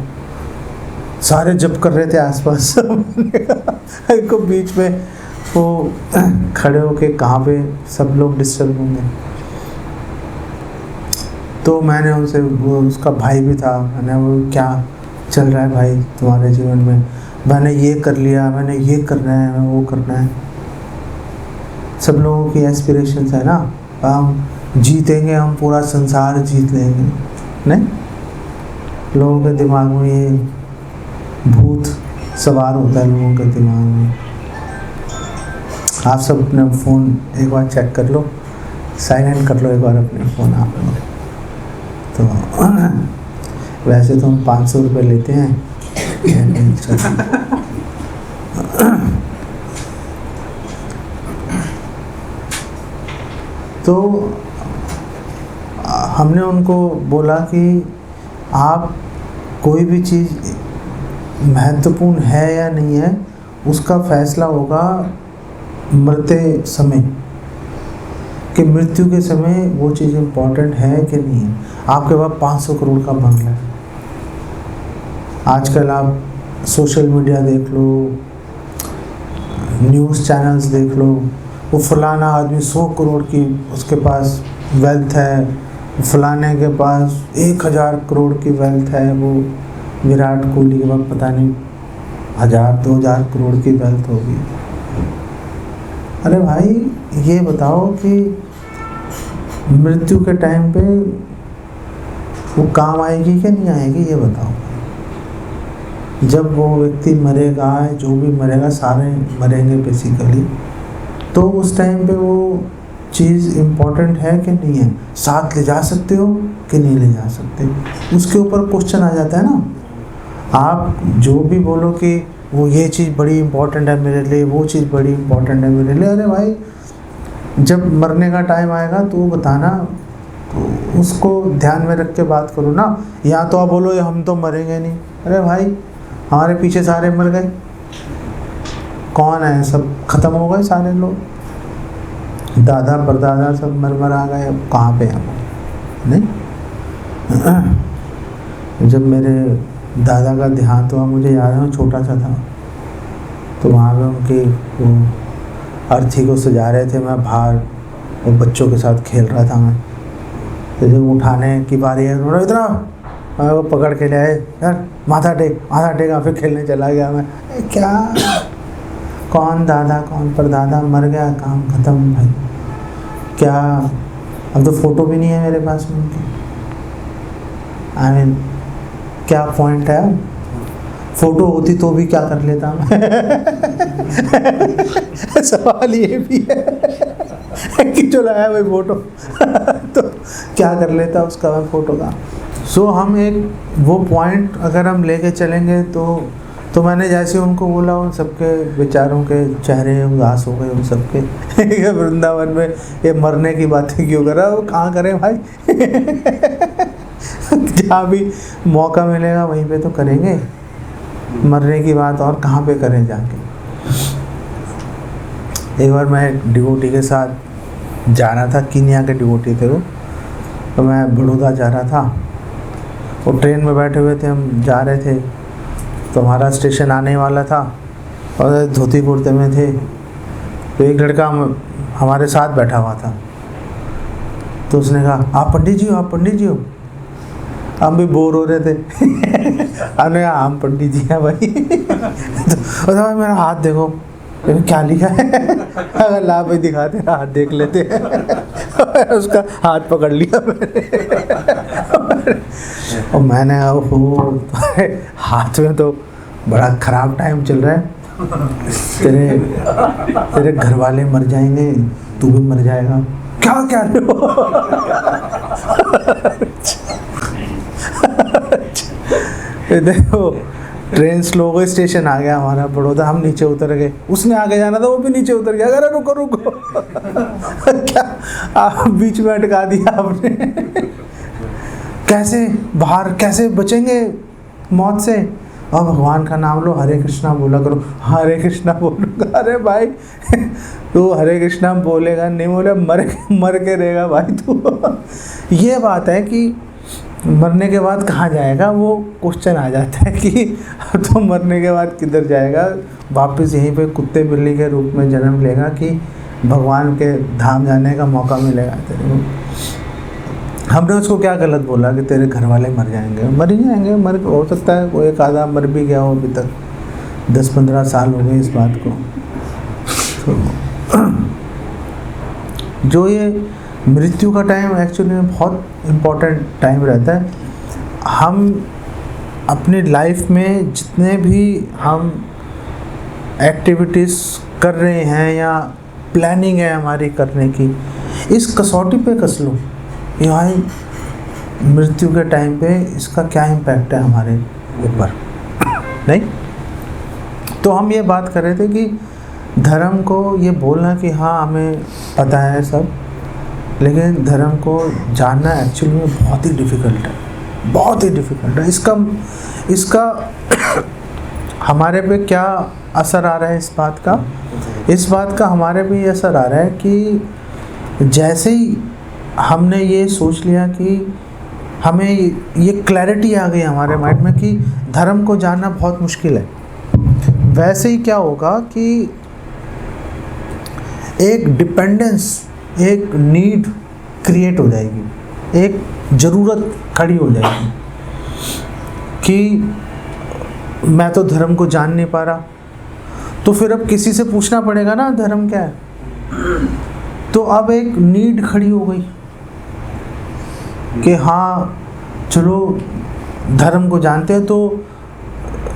सारे जप कर रहे थे आसपास इनको बीच में वो खड़े होके कहाँ पे सब लोग डिस्टर्ब होंगे। तो मैंने उनसे, वो उसका भाई भी था, मैंने वो क्या चल रहा है भाई तुम्हारे जीवन में? मैंने ये कर लिया, मैंने ये करना है, मैं वो करना है। सब लोगों की एस्पिरेशंस है ना, हम जीतेंगे, हम पूरा संसार जीत लेंगे। नहीं, लोगों के दिमाग में ये भूत सवार होता है, लोगों के दिमाग में। आप सब अपना फ़ोन एक बार चेक कर लो, साइलेंट कर लो एक बार अपने फ़ोन आप लोग। तो वैसे तो हम 500 रुपये लेते हैं तो हमने उनको बोला कि आप कोई भी चीज़ महत्वपूर्ण है या नहीं है, उसका फैसला होगा मरते समय, कि मृत्यु के समय वो चीज़ इम्पोर्टेंट है कि नहीं है। आपके पास 500 करोड़ का बंगला है, आजकल आप सोशल मीडिया देख लो, न्यूज़ चैनल्स देख लो, वो फलाना आदमी 100 करोड़ की उसके पास वेल्थ है, फलाने के पास 1000 करोड़ की वेल्थ है, वो विराट कोहली के पास पता नहीं 1000-2000 करोड़ की वेल्थ होगी। अरे भाई ये बताओ कि मृत्यु के टाइम पे वो काम आएगी कि नहीं आएगी, ये बताओ। जब वो व्यक्ति मरेगा, जो भी मरेगा, सारे मरेंगे बेसिकली, तो उस टाइम पे वो चीज़ इम्पोर्टेंट है कि नहीं है, साथ ले जा सकते हो कि नहीं ले जा सकते, उसके ऊपर क्वेश्चन आ जाता है ना। आप जो भी बोलो कि वो ये चीज़ बड़ी इम्पोर्टेंट है मेरे लिए, वो चीज़ बड़ी इम्पोर्टेंट है मेरे लिए, अरे भाई जब मरने का टाइम आएगा तो वो बताना, तो उसको ध्यान में रख के बात करो ना। या तो आप बोलो हम तो मरेंगे नहीं, अरे भाई हमारे पीछे सारे मर गए, कौन है, सब खत्म हो गए सारे लोग, दादा परदादा सब मर आ गए, अब कहाँ पे हम नहीं। जब मेरे दादा का देहांत हुआ, मुझे याद है मैं छोटा सा था, तो वहाँ पे उनकी वो अर्थी को सजा रहे थे, मैं बाहर वो बच्चों के साथ खेल रहा था मैं, तो जब उठाने की बारी है उन्होंने इतना वो पकड़ के ले आए, यार माथा टेका, फिर खेलने चला गया मैं। क्या कौन दादा कौन परदादा, मर गया, काम ख़त्म भाई। क्या अब तो फ़ोटो भी नहीं है मेरे पास में उनकी। आई मीन क्या पॉइंट है? फोटो होती तो भी क्या कर लेता मैं। सवाल ये भी है कि जो लाया वही फोटो तो क्या कर लेता उसका मैं फोटो का। सो हम एक वो पॉइंट अगर हम लेके चलेंगे तो मैंने जैसे उनको बोला उन सबके बेचारों के चेहरे उदास हो गए उन सबके। वृंदावन में ये मरने की बातें क्यों कर रहा है, वो कहाँ करें भाई। जहाँ भी मौका मिलेगा वहीं पे तो करेंगे, मरने की बात और कहाँ पे करें जाके। एक बार मैं डिवोटी के साथ जा रहा था, कीनिया के डिवोटी थे वो, तो मैं बड़ौदा जा रहा था, वो ट्रेन में बैठे हुए थे, हम जा रहे थे, तो हमारा स्टेशन आने वाला था और धोती कुर्ते में थे, तो एक लड़का हमारे साथ बैठा हुआ था, तो उसने कहा आप पंडित जी हो, आप पंडित जी हो। हम भी बोर हो रहे थे। हमने कहा हम पंडित जी हैं भाई। तो भाई मेरा हाथ देखो क्या लिखा है, अगर ला भाई दिखाते हाथ देख लेते। उसका हाथ पकड़ लिया मैंने और मैंने हाथ में तो बड़ा खराब टाइम चल रहा है, तेरे घर वाले मर जाएंगे, तू भी मर जाएगा, क्या क्या रहे हो। देखो ट्रेन स्लो हो गई, स्टेशन आ गया हमारा बड़ौदा, हम नीचे उतर गए, उसने आगे जाना था वो भी नीचे उतर गया, अरे रुको रुको। क्या आप बीच में अटका दिया आपने। कैसे बाहर कैसे बचेंगे मौत से, और भगवान का नाम लो, हरे कृष्णा बोला करो। हरे कृष्णा बोलूँगा, अरे भाई तू हरे कृष्णा बोलेगा नहीं बोले मर के रहेगा भाई तू। ये बात है कि मरने के बाद कहाँ जाएगा, वो क्वेश्चन आ जाता है कि तो मरने के बाद किधर जाएगा, वापस यहीं पे कुत्ते बिल्ली के रूप में जन्म लेगा कि भगवान के धाम जाने का मौका मिलेगा तेरे को। हमने उसको क्या गलत बोला कि तेरे घर वाले मर जाएंगे, मर ही जाएंगे, मर हो सकता है कोई एक आधा मर भी गया हो, अभी तक 10-15 साल हो गए इस बात को। तो जो ये मृत्यु का टाइम एक्चुअली में बहुत इम्पोर्टेंट टाइम रहता है। हम अपनी लाइफ में जितने भी हम एक्टिविटीज़ कर रहे हैं या प्लानिंग है हमारी करने की, इस कसौटी पे कस लो यहाँ मृत्यु के टाइम पे इसका क्या इम्पैक्ट है हमारे ऊपर। नहीं तो हम ये बात कर रहे थे कि धर्म को ये बोलना कि हाँ हमें पता है सब, लेकिन धर्म को जानना एक्चुअली में बहुत ही डिफ़िकल्ट है, बहुत ही डिफ़िकल्ट है। इसका हमारे पे क्या असर आ रहा है इस बात का हमारे पे ये असर आ रहा है कि जैसे ही हमने ये सोच लिया कि हमें ये क्लैरिटी आ गई हमारे माइंड में कि धर्म को जानना बहुत मुश्किल है, वैसे ही क्या होगा कि एक डिपेंडेंस, एक नीड क्रिएट हो जाएगी, एक ज़रूरत खड़ी हो जाएगी कि मैं तो धर्म को जान नहीं पा रहा, तो फिर अब किसी से पूछना पड़ेगा ना धर्म क्या है। तो अब एक नीड खड़ी हो गई कि हाँ चलो धर्म को जानते हैं, तो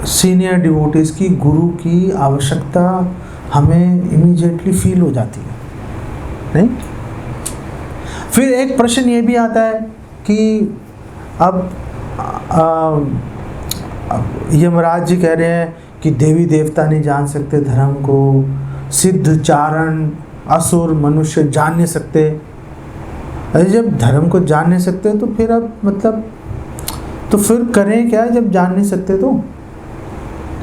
सीनियर डिवोटीज़ की, गुरु की आवश्यकता हमें इमीडिएटली फील हो जाती है। नहीं फिर एक प्रश्न ये भी आता है कि अब यमराज जी कह रहे हैं कि देवी देवता नहीं जान सकते धर्म को, सिद्ध चारण असुर मनुष्य जान नहीं सकते। अरे जब धर्म को जान नहीं सकते तो फिर अब मतलब तो फिर करें क्या जब जान नहीं सकते, तो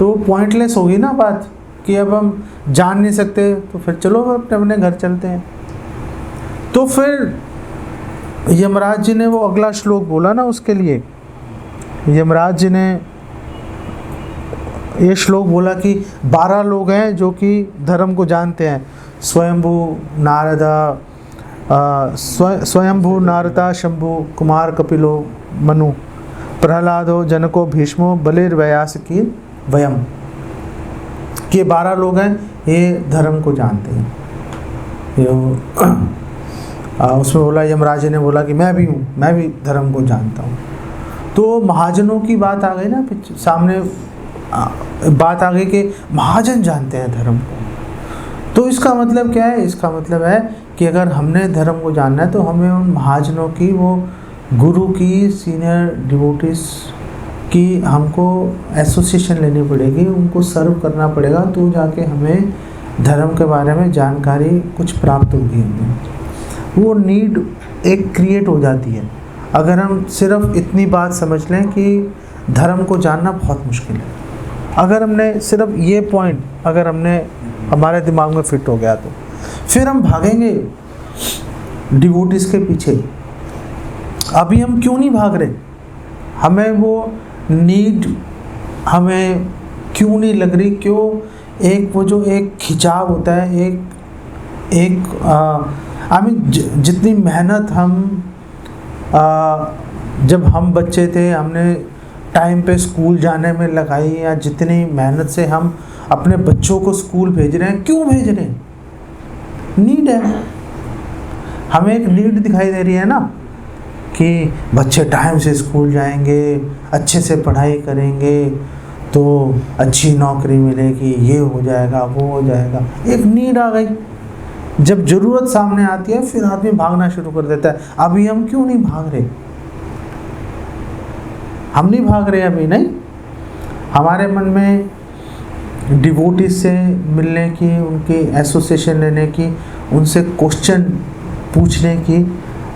वो पॉइंटलेस होगी ना बात कि अब हम जान नहीं सकते तो फिर चलो अपने घर चलते हैं। तो फिर यमराज जी ने वो अगला श्लोक बोला ना, उसके लिए यमराज जी ने ये श्लोक बोला कि 12 लोग हैं जो कि धर्म को जानते हैं, स्वयंभू नारदा शंभु कुमार कपिलो मनु प्रहलादो जनको भीष्मो बलिर्व्यासकी वयम, कि 12 लोग हैं ये धर्म को जानते हैं। उसमें बोला यमराज ने बोला कि मैं भी हूँ, मैं भी धर्म को जानता हूँ। तो महाजनों की बात आ गई ना सामने, बात आ गई कि महाजन जानते हैं धर्म को। तो इसका मतलब क्या है? इसका मतलब है कि अगर हमने धर्म को जानना है तो हमें उन महाजनों की, वो गुरु की, सीनियर डिवोटीज की हमको एसोसिएशन लेनी पड़ेगी, उनको सर्व करना पड़ेगा, तो जाके हमें धर्म के बारे में जानकारी कुछ प्राप्त होगी। हमें वो नीड एक क्रिएट हो जाती है। अगर हम सिर्फ इतनी बात समझ लें कि धर्म को जानना बहुत मुश्किल है, अगर हमने सिर्फ ये पॉइंट अगर हमने हमारे दिमाग में फिट हो गया तो फिर हम भागेंगे डिवोटीज के पीछे। अभी हम क्यों नहीं भाग रहे? हमें वो नीड हमें क्यों नहीं लग रही? क्यों? एक वो जो एक खिंचाव होता है, जितनी मेहनत हम जब हम बच्चे थे हमने टाइम पे स्कूल जाने में लगाई, या जितनी मेहनत से हम अपने बच्चों को स्कूल भेज रहे हैं, क्यों भेज रहे हैं? नीड है। हमें एक नीड दिखाई दे रही है ना कि बच्चे टाइम से स्कूल जाएंगे, अच्छे से पढ़ाई करेंगे तो अच्छी नौकरी मिलेगी, ये हो जाएगा, वो हो जाएगा। एक नीड आ गई। जब ज़रूरत सामने आती है फिर आदमी भागना शुरू कर देता है। अभी हम क्यों नहीं भाग रहे? हम नहीं भाग रहे अभी, नहीं। हमारे मन में डिवोटीज से मिलने की, उनकी एसोसिएशन लेने की, उनसे क्वेश्चन पूछने की,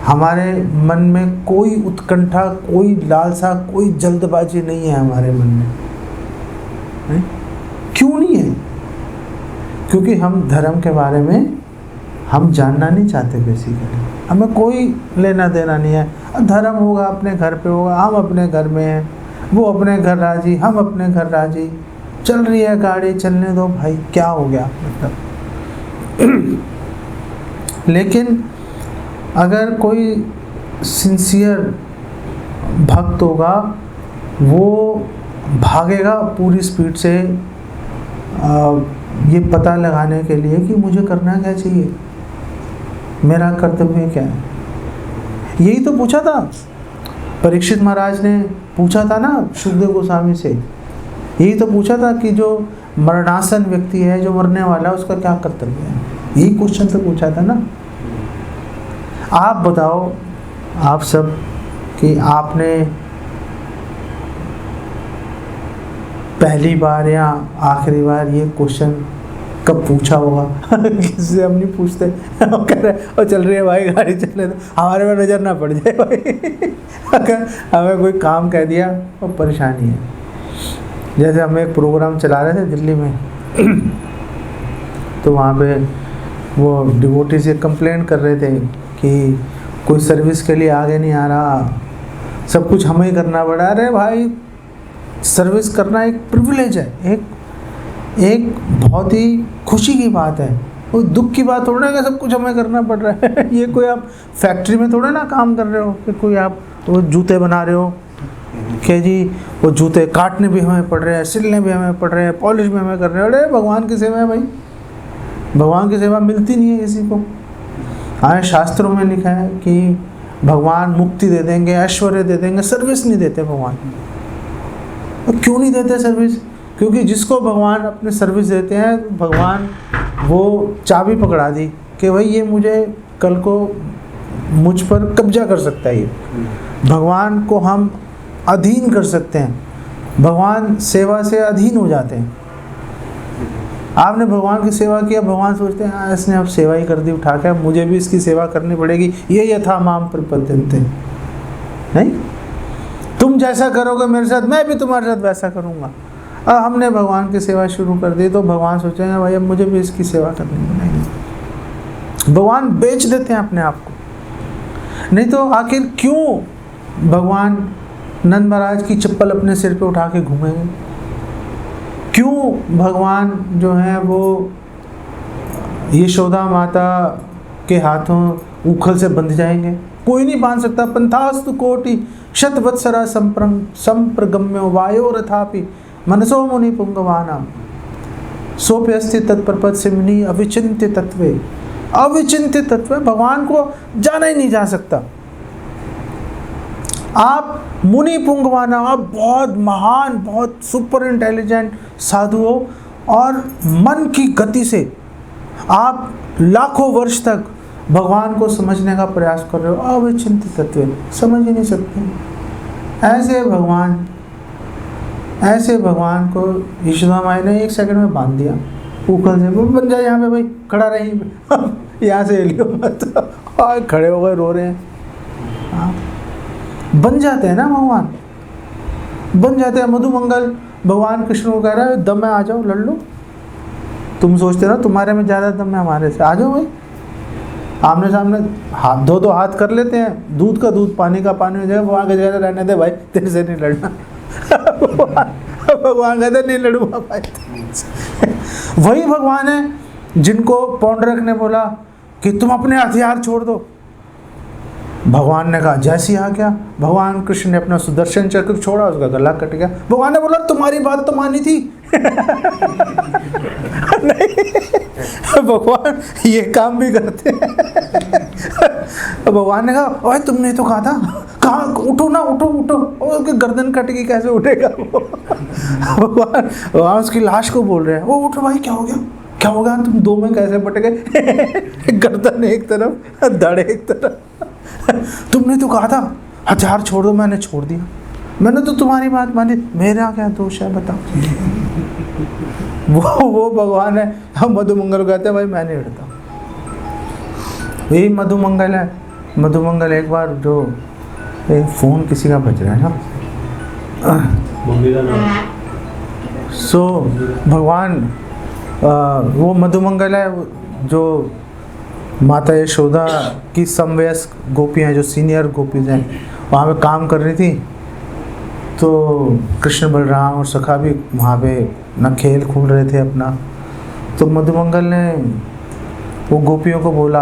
हमारे मन में कोई उत्कंठा, कोई लालसा, कोई जल्दबाजी नहीं है हमारे मन में। नहीं? क्यों नहीं है? क्योंकि हम धर्म के बारे में हम जानना नहीं चाहते। बेसिकली हमें कोई लेना देना नहीं है। धर्म होगा अपने घर पे होगा, हम अपने घर में हैं, वो अपने घर राजी, हम अपने घर राजी, चल रही है गाड़ी, चलने दो भाई, क्या हो गया मतलब। लेकिन अगर कोई सिंसियर भक्त होगा वो भागेगा पूरी स्पीड से ये पता लगाने के लिए कि मुझे करना क्या चाहिए, मेरा कर्तव्य क्या है। यही तो पूछा था परीक्षित महाराज ने, पूछा था ना सुखदेव गोस्वामी से। यही तो पूछा था कि जो मरणासन व्यक्ति है, जो मरने वाला है, उसका क्या कर्तव्य है। यही क्वेश्चन तो पूछा था ना। आप बताओ आप सब कि आपने पहली बार या आखिरी बार ये क्वेश्चन कब पूछा होगा? किससे हम नहीं पूछते। हम कह रहे और चल रही है भाई गाड़ी, चलने दो, हमारे में नज़र ना पड़ जाए भाई। अगर हमें कोई काम कह दिया तो परेशानी है। जैसे हम एक प्रोग्राम चला रहे थे दिल्ली में, तो वहाँ पे वो डिवोटी से कंप्लेंट कर रहे थे कि कोई सर्विस के लिए आगे नहीं आ रहा, सब कुछ हमें ही करना पड़ा। अरे भाई, सर्विस करना एक प्रिविलेज है, एक बहुत ही खुशी की बात है, कोई दुख की बात थोड़ा है कि सब कुछ हमें करना पड़ रहा है। ये कोई आप फैक्ट्री में थोड़ा ना काम कर रहे हो कि कोई आप वो जूते बना रहे हो कि जी वो जूते काटने भी हमें पड़ रहे हैं, सिलने भी हमें पड़ रहे हैं, पॉलिश भी हमें कर रहे हैं। अरे भगवान की सेवा है भाई, भगवान की सेवा मिलती नहीं है किसी को। हाँ, शास्त्रों में लिखा है कि भगवान मुक्ति दे देंगे, ऐश्वर्य दे देंगे, सर्विस नहीं देते भगवान। तो क्यों नहीं देते सर्विस? क्योंकि जिसको भगवान अपने सर्विस देते हैं, भगवान वो चाबी पकड़ा दी कि भाई ये मुझे कल को मुझ पर कब्जा कर सकता है। ये भगवान को हम अधीन कर सकते हैं, भगवान सेवा से अधीन हो जाते हैं। आपने भगवान की सेवा किया, भगवान सोचते हैं हाँ इसने अब सेवा ही कर दी उठा के, मुझे भी इसकी सेवा करनी पड़ेगी। ये यथा माम प्रपद्यन्ते, नहीं तुम जैसा करोगे मेरे साथ, मैं भी तुम्हारे साथ वैसा करूँगा। अब हमने भगवान की सेवा शुरू कर दी तो भगवान सोचेंगे भाई अब मुझे भी इसकी सेवा करनी पड़ेगी। भगवान बेच देते हैं अपने आप को। नहीं तो आखिर क्यों भगवान नंद महाराज की चप्पल अपने सिर पे उठा के घूमेंगे? क्यों भगवान जो है वो यशोदा माता के हाथों उखल से बंध जाएंगे? कोई नहीं बांध सकता। पंथास्तु कोटि शतवत्सरा संप्रगम्यो वायोरथापि मनसो मुनि पुंगवानाम सोप्यस्ति तत्परपद सिमनी अविचिन्त्य तत्वे। अविचिन्त्य तत्व, भगवान को जाना ही नहीं जा सकता। आप मुनि पुंगवाना, आप बहुत महान, बहुत सुपर इंटेलिजेंट साधु हो, और मन की गति से आप लाखों वर्ष तक भगवान को समझने का प्रयास कर रहे हो, अविचिंतित तत्व, समझ ही नहीं सकते। ऐसे भगवान को यशोदा माई ने 1 सेकंड में बांध दिया, ऊपर से बन जाए यहाँ पे भाई, खड़ा रही यहाँ से लियो मत, और खड़े हो गए, रो रहे हैं। बन जाते हैं ना भगवान, बन जाते हैं। मधुमंगल भगवान कृष्ण को कह रहा है, दम में आ जाओ, लड़ लो। तुम सोचते हो ना तुम्हारे में ज़्यादा दम है हमारे से, आ जाओ भाई, आमने सामने हाथ दो हाथ कर लेते हैं, दूध का दूध, पानी का पानी हो जाएगा। भगवान के जगह रहने दे भाई, तेरे से नहीं लड़ना। भगवान कहते नहीं लड़ूंगा भाई। वही भगवान है जिनको पौंड्रक ने बोला कि तुम अपने हथियार छोड़ दो। भगवान ने कहा जैसी आ गया, भगवान कृष्ण ने अपना सुदर्शन चक्र छोड़ा, उसका गला कट गया। भगवान ने बोला तुम्हारी बात तो मानी थी। नहीं, भगवान ये काम भी करते हैं। भगवान ने कहा ओए तुमने तो कहा था, कहाँ, उठो ना, उठो उठो, उसकी गर्दन कट गई, कैसे उठेगा वो। भगवान उसकी लाश को बोल रहे हैं, वो उठो भाई, क्या हो गया, क्या हो गया, तुम दो में कैसे बट गए। गर्दन एक तरफ, धड़ एक तरफ। तुमने तो कहा था हथियार छोड़ दो, मैंने छोड़ दिया, मैंने तो तुम्हारी बात मानी, मेरा क्या दोष है बताओ। वो भगवान है। हम मधुमंगल कहते हैं भाई मैं नहीं लड़ता। यही मधुमंगल है। मधुमंगल एक बार जो एक फ़ोन किसी का बज रहा है ना, सो भगवान वो मधुमंगल है जो माता यशोदा की समवयस्क गोपियाँ, जो सीनियर गोपीज हैं, वहाँ पे काम कर रही थी। तो कृष्ण बलराम और सखा भी वहाँ पे ना खेल कूद रहे थे अपना। तो मधुमंगल ने वो गोपियों को बोला,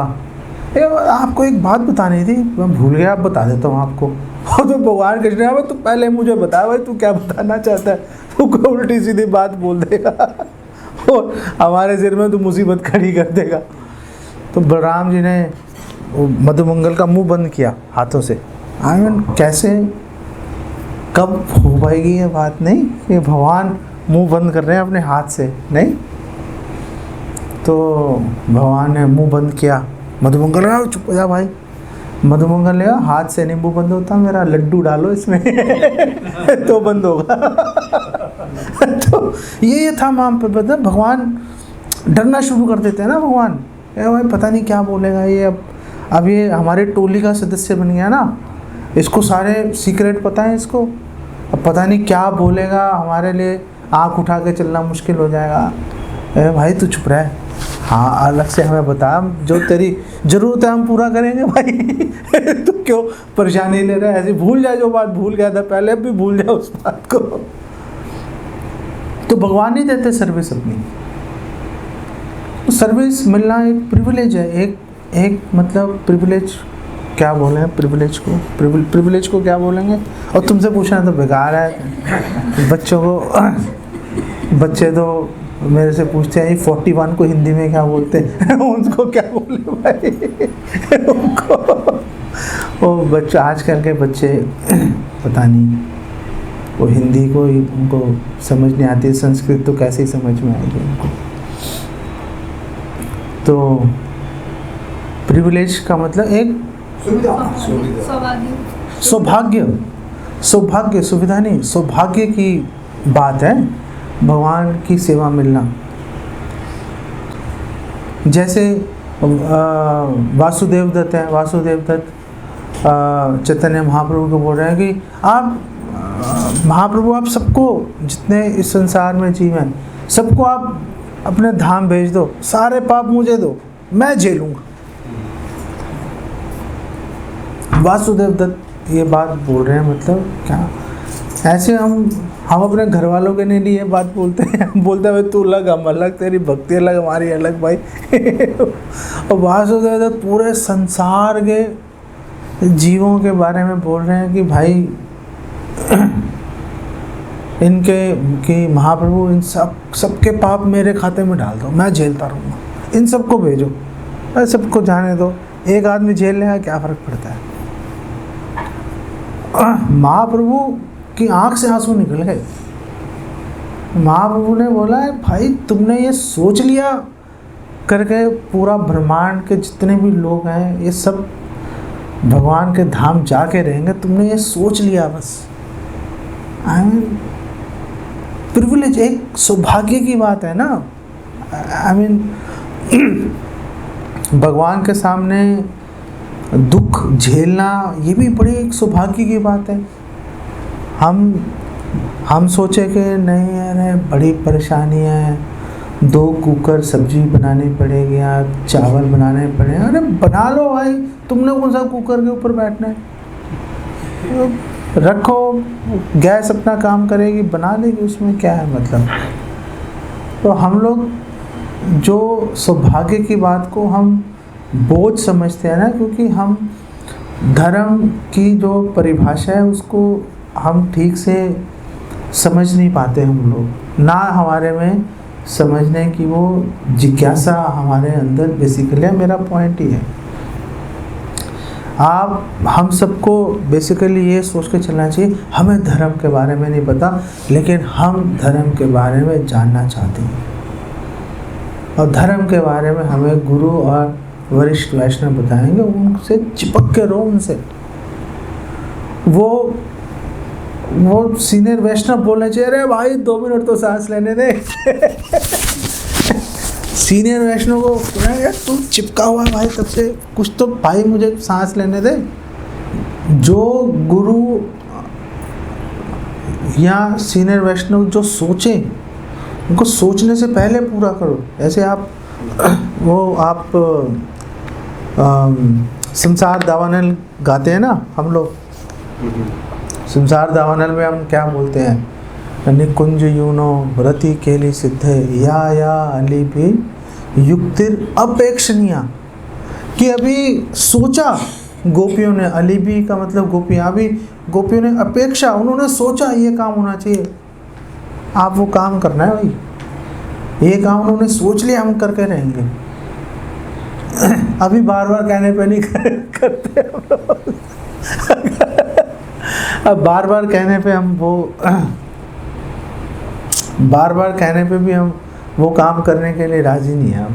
आपको एक बात बतानी थी, मैं भूल गया, आप बता देता हूँ आपको। तो भगवान कृष्ण ने, तो पहले मुझे बता भाई तू क्या बताना चाहता है, तू कोई उल्टी सीधी बात बोल देगा और हमारे सिर में तो मुसीबत खड़ी कर देगा। तो बलराम जी ने मधुमंगल का मुंह बंद किया हाथों से। कैसे कब हो पाएगी ये बात, नहीं ये भगवान मुंह बंद कर रहे हैं अपने हाथ से, नहीं। तो भगवान ने मुंह बंद किया। मधुमंगल कहा चुप हो जा भाई। मधुमंगल ने कहा हाथ से नींबू बंद होता, मेरा लड्डू डालो इसमें तो बंद होगा। तो ये था माम पर भगवान डरना शुरू कर देते हैं ना भगवान। भाई पता नहीं क्या बोलेगा ये, अब ये हमारे टोली का सदस्य बन गया ना, इसको सारे सीक्रेट पता है इसको, अब पता नहीं क्या बोलेगा, हमारे लिए आँख उठा के चलना मुश्किल हो जाएगा। भाई तू चुप रह, हाँ अलग से हमें बता, जो तेरी ज़रूरत है हम पूरा करेंगे भाई। तू क्यों परेशानी ले रहा है, ऐसे भूल जाए जो बात भूल गया था पहले, अब भी भूल जाए उस बात को। तो भगवान नहीं देते सर्विस अपनी, सर्विस मिलना एक प्रिविलेज है। एक मतलब प्रिविलेज क्या बोलें, प्रिविलेज को क्या बोलेंगे। और तुमसे पूछना तो बेकार है। बच्चों को, बच्चे तो मेरे से पूछते हैं 41 को हिंदी में क्या बोलते हैं उनको क्या बोले भाई उनको, वो बच्चे आजकल के बच्चे पता नहीं, वो हिंदी को ही उनको समझ नहीं आती, संस्कृत तो कैसे ही समझ में आएगी उनको। तो प्रिविलेज का मतलब एक सौभाग्य, सुविधा नहीं, सौभाग्य की बात है भगवान की सेवा मिलना। जैसे वासुदेव दत्त हैं, वासुदेव दत्त चैतन्य महाप्रभु को बोल रहे हैं कि आप महाप्रभु, आप सबको जितने इस संसार में जीव हैं सबको आप अपने धाम भेज दो, सारे पाप मुझे दो, मैं झेलूंगा। वासुदेव दत्त ये बात बोल रहे हैं, मतलब क्या ऐसे हम अपने घर वालों के लिए ये बात बोलते हैं, बोलते हैं भाई तू अलग हम अलग, तेरी भक्ति अलग हमारी अलग भाई। और वासुदेव दत्त पूरे संसार के जीवों के बारे में बोल रहे हैं कि भाई इनके कि महाप्रभु इन सबके पाप मेरे खाते में डाल दो, मैं झेलता रहूँगा, इन सबको भेजो, सबको जाने दो, एक आदमी झेल लेगा क्या फ़र्क पड़ता है। महाप्रभु की आंख से आंसू निकल गए। महाप्रभु ने बोला है भाई तुमने ये सोच लिया करके पूरा ब्रह्मांड के जितने भी लोग हैं ये सब भगवान के धाम जाके रहेंगे, तुमने ये सोच लिया बस। आई मीन प्रिविलेज, एक सौभाग्य की बात है ना। आई मीन भगवान के सामने दुख झेलना ये भी बड़ी एक सौभाग्य की बात है। हम सोचे कि नहीं अरे बड़ी परेशानी है, 2 कुकर सब्जी बनानी पड़ेगी या चावल बनाने पड़ेंगे। अरे बना लो भाई, तुमने कौन सा कुकर के ऊपर बैठना है, रखो, गैस अपना काम करेगी, बना लेगी, उसमें क्या है मतलब। तो हम लोग जो सौभाग्य की बात को हम बोझ समझते हैं ना, क्योंकि हम धर्म की जो परिभाषा है उसको हम ठीक से समझ नहीं पाते हम लोग, ना हमारे में समझने की वो जिज्ञासा हमारे अंदर बेसिकली है। मेरा पॉइंट ही है, हम सबको बेसिकली ये सोच के चलना चाहिए हमें धर्म के बारे में नहीं पता, लेकिन हम धर्म के बारे में जानना चाहते हैं, और धर्म के बारे में हमें गुरु और वरिष्ठ वैष्णव बताएंगे, उनसे चिपक के रहो उनसे। वो सीनियर वैष्णव बोलने चाहिए अरे भाई 2 मिनट तो सांस लेने दे। सीनियर वैष्णव को यार तू चिपका हुआ है भाई तब से, कुछ तो भाई मुझे सांस लेने दे। जो गुरु या सीनियर वैष्णव जो सोचे उनको सोचने से पहले पूरा करो। ऐसे आप संसार दावानल गाते हैं ना हम लोग, संसार दावानल में हम क्या बोलते हैं, निकुंज यूनो रति केली सिद्धे या अली भी युक्तिर अपेक्षणीय, कि अभी सोचा गोपियों ने, अली भी का मतलब गोपियाँ, अभी गोपियों ने अपेक्षा, उन्होंने सोचा ये काम होना चाहिए, आप वो काम करना है भाई, ये काम उन्होंने सोच लिया हम करके रहेंगे। अभी बार बार कहने पे नहीं करते हम लोग। अब बार बार कहने पे भी हम वो काम करने के लिए राजी नहीं है।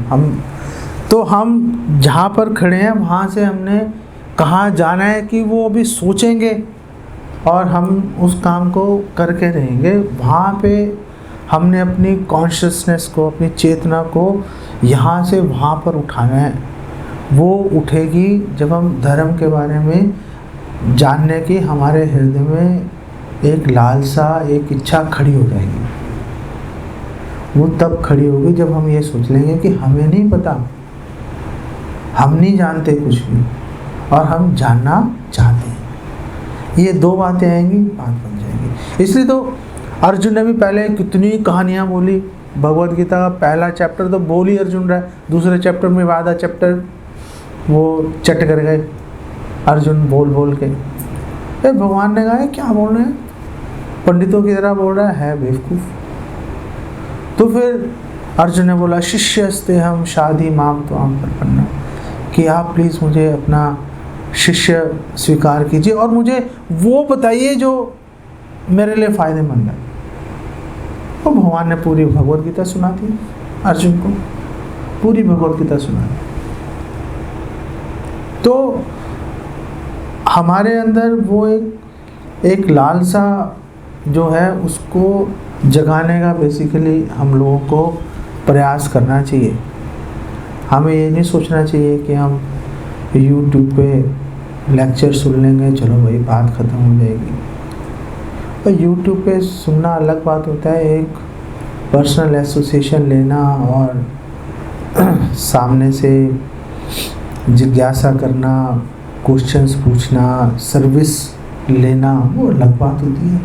हम जहाँ पर खड़े हैं वहाँ से हमने कहाँ जाना है कि वो अभी सोचेंगे और हम उस काम को करके रहेंगे। वहाँ पे हमने अपनी कॉन्शियसनेस को, अपनी चेतना को यहाँ से वहाँ पर उठाना है। वो उठेगी जब हम धर्म के बारे में जानने की हमारे हृदय में एक लालसा, एक इच्छा खड़ी हो जाएगी। वो तब खड़ी होगी जब हम ये सोच लेंगे कि हमें नहीं पता, हम नहीं जानते कुछ भी, और हम जानना चाहते हैं। ये 2 बातें आएंगी, बात बन जाएगी। इसलिए तो अर्जुन ने भी पहले कितनी कहानियाँ बोली। भगवद गीता का पहला चैप्टर तो बोल ही अर्जुन रहा है, दूसरे चैप्टर में आधा चैप्टर वो चट कर गए अर्जुन बोल के। भगवान ने कहा क्या बोल रहे हैं, पंडितों की तरह बोल रहा है बेवकूफ़। तो फिर अर्जुन ने बोला शिष्यस्ते हम शादी माम तो आम पर पन्ना, कि आप प्लीज़ मुझे अपना शिष्य स्वीकार कीजिए और मुझे वो बताइए जो मेरे लिए फ़ायदेमंद है। तो भगवान ने पूरी भगवद गीता सुना दी अर्जुन को, पूरी भगवद गीता सुना दी। तो हमारे अंदर वो एक लालसा जो है उसको जगाने का बेसिकली हम लोगों को प्रयास करना चाहिए। हमें ये नहीं सोचना चाहिए कि हम YouTube पे लेक्चर सुन लेंगे, चलो भाई बात ख़त्म हो जाएगी। और YouTube पे सुनना अलग बात होता है, एक पर्सनल एसोसिएशन लेना और सामने से जिज्ञासा करना, क्वेश्चंस पूछना, सर्विस लेना, वो अलग बात होती है।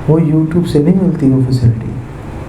वो YouTube से नहीं मिलती वो फैसिलिटी।